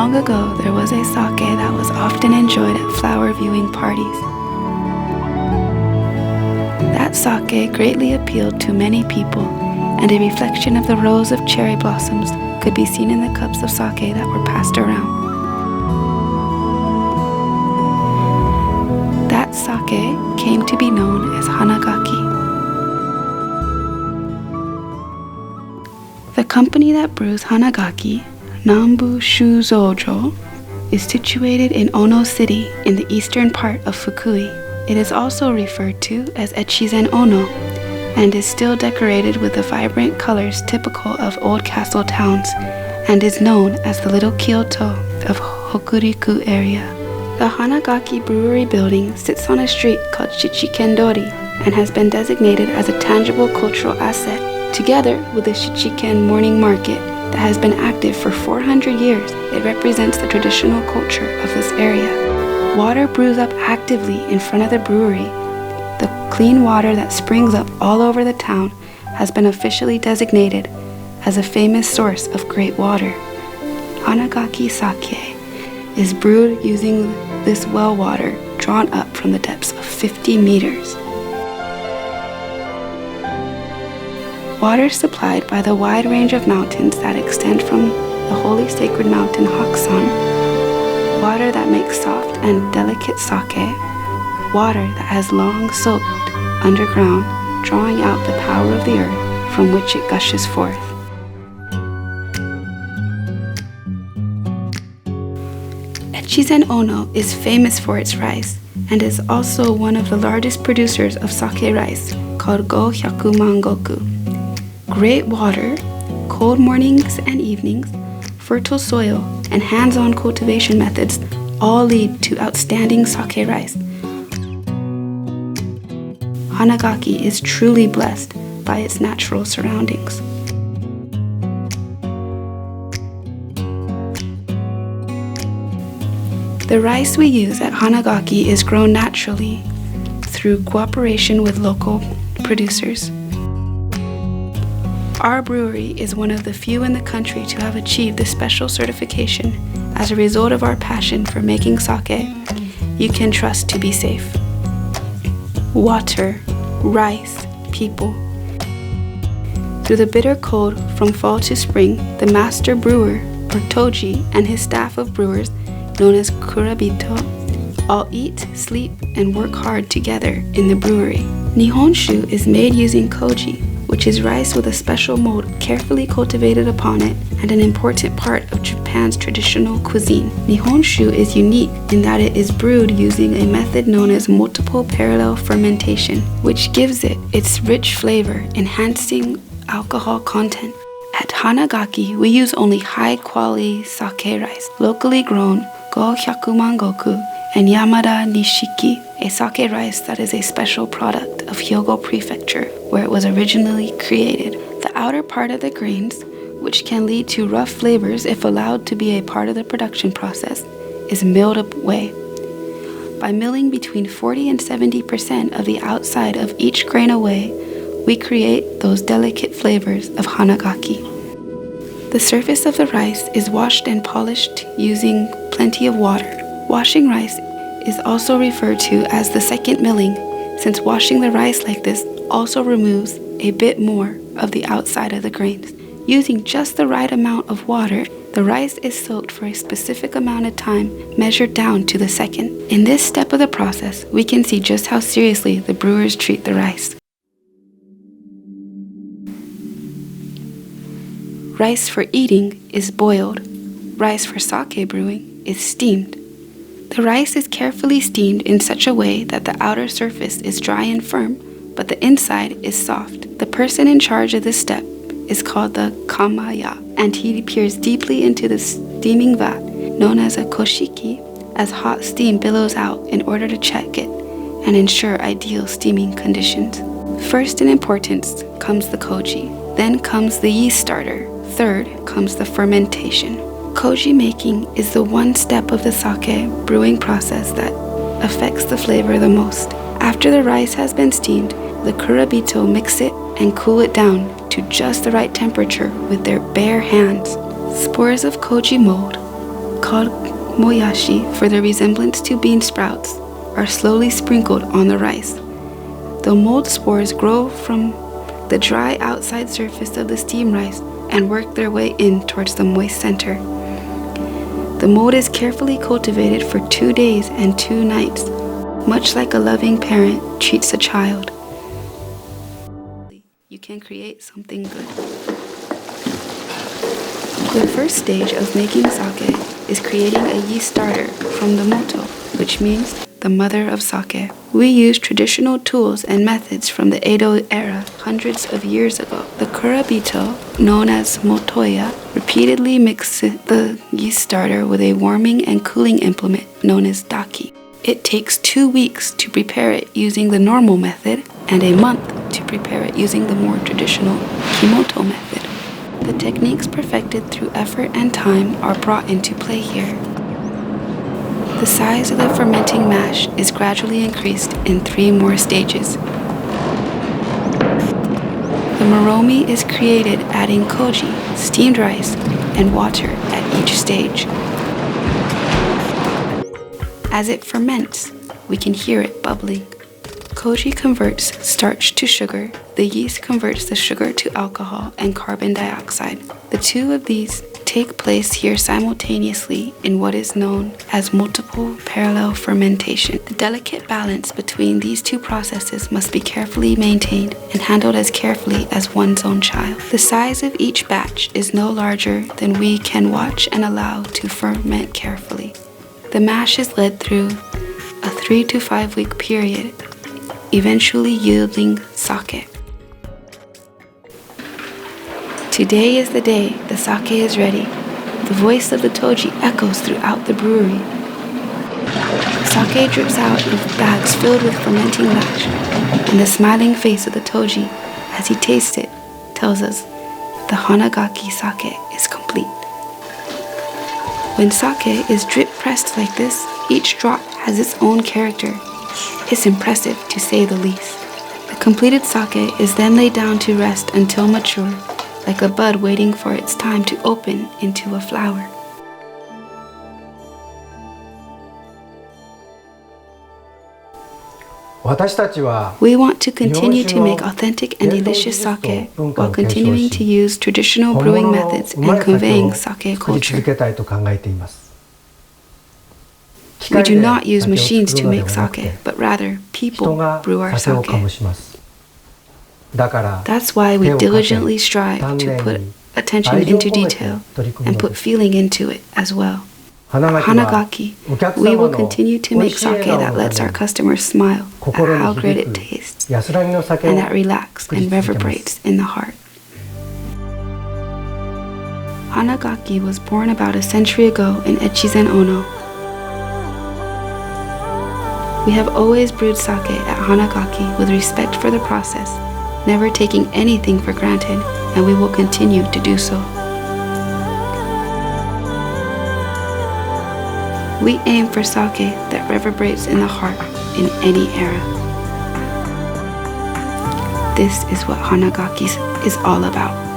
Long ago, there was a sake that was often enjoyed at flower viewing parties. That sake greatly appealed to many people, and a reflection of the rows of cherry blossoms could be seen in the cups of sake that were passed around. That sake came to be known as Hanagaki. The company that brews Hanagaki, Nambu Sake Brewery, is situated in Ono City in the eastern part of Fukui. It is also referred to as Echizen Ono and is still decorated with the vibrant colors typical of old castle towns and is known as the Little Kyoto of Hokuriku area. The Hanagaki Brewery building sits on a street called Shichikendori and has been designated as a tangible cultural asset, together with the Shichiken morning market that has been active for 400 years. It represents the traditional culture of this area. Water brews up actively in front of the brewery. The clean water that springs up all over the town has been officially designated as a famous source of great water. Hanagaki sake is brewed using this well water drawn up from the depths of 50 meters. Water supplied by the wide range of mountains that extend from the holy sacred mountain Hakusan, water that makes soft and delicate sake, water that has long soaked underground, drawing out the power of the earth from which it gushes forth. Echizen Ono is famous for its rice and is also one of the largest producers of sake rice, called Gohyakumangoku. Great water, cold mornings and evenings, fertile soil, and hands-on cultivation methods all lead to outstanding sake rice. Hanagaki is truly blessed by its natural surroundings. The rice we use at Hanagaki is grown naturally through cooperation with local producers. Our brewery is one of the few in the country to have achieved this special certification as a result of our passion for making sake you can trust to be safe. Water, rice, people. Through the bitter cold from fall to spring, the master brewer, or Toji, and his staff of brewers, known as Kurabito, all eat, sleep, and work hard together in the brewery. Nihonshu is made using koji, which is rice with a special mold carefully cultivated upon it and an important part of Japan's traditional cuisine. Nihonshu is unique in that it is brewed using a method known as multiple parallel fermentation, which gives it its rich flavor, enhancing alcohol content. At Hanagaki, we use only high-quality sake rice, locally grown Gohyakumangoku and Yamada Nishiki, a sake rice that is a special product of Hyogo Prefecture, where it was originally created. The outer part of the grains, which can lead to rough flavors if allowed to be a part of the production process, is milled away. By milling between 40 and 70% of the outside of each grain away, we create those delicate flavors of Hanagaki. The surface of the rice is washed and polished using plenty of water. Washing rice is also referred to as the second milling, since washing the rice like this also removes a bit more of the outside of the grains. Using just the right amount of water, the rice is soaked for a specific amount of time, measured down to the second. In this step of the process, we can see just how seriously the brewers treat the rice. Rice for eating is boiled. Rice for sake brewing is steamed. The rice is carefully steamed in such a way that the outer surface is dry and firm, but the inside is soft. The person in charge of this step is called the kamaya, and he peers deeply into the steaming vat, known as a koshiki, as hot steam billows out in order to check it and ensure ideal steaming conditions. First in importance comes the koji, then comes the yeast starter, third comes the fermentation. Koji making is the one step of the sake brewing process that affects the flavor the most. After the rice has been steamed, the kurabito mix it and cool it down to just the right temperature with their bare hands. Spores of koji mold, called moyashi for their resemblance to bean sprouts, are slowly sprinkled on the rice. The mold spores grow from the dry outside surface of the steamed rice and work their way in towards the moist center. The mold is carefully cultivated for 2 days and 2 nights, much like a loving parent treats a child. You can create something good. The first stage of making sake is creating a yeast starter from the moto, which means the mother of sake. We use traditional tools and methods from the Edo era hundreds of years ago. The kurabito, known as motoya, repeatedly mixes the yeast starter with a warming and cooling implement known as daki. It takes 2 weeks to prepare it using the normal method and a month to prepare it using the more traditional kimoto method. The techniques perfected through effort and time are brought into play here. The size of the fermenting mash is gradually increased in 3 more stages. The moromi is created adding koji, steamed rice, and water at each stage. As it ferments, we can hear it bubbling. Koji converts starch to sugar. The yeast converts the sugar to alcohol and carbon dioxide. The 2 of these take place here simultaneously in what is known as multiple parallel fermentation. The delicate balance between these 2 processes must be carefully maintained and handled as carefully as one's own child. The size of each batch is no larger than we can watch and allow to ferment carefully. The mash is led through a 3 to 5 week period, eventually yielding sake. Today is the day the sake is ready. The voice of the toji echoes throughout the brewery. Sake drips out of bags filled with fermenting mash, and the smiling face of the toji as he tastes it tells us the Hanagaki sake is complete. When sake is drip pressed like this, each drop has its own character. It's impressive to say the least. The completed sake is then laid down to rest until mature, like a bud waiting for its time to open into a flower. We want to continue to make authentic and delicious sake while continuing to use traditional brewing methods and conveying sake culture. We do not use machines to make sake, but rather people brew our sake. That's why we diligently strive to put attention into detail and put feeling into it as well. Hanagaki, we will continue to make sake that lets our customers smile at how great it tastes and that relaxes and reverberates in the heart. Hanagaki was born about a century ago in Echizen Ono. We have always brewed sake at Hanagaki with respect for the process, never taking anything for granted, and we will continue to do so. We aim for sake that reverberates in the heart in any era. This is what Hanagaki is all about.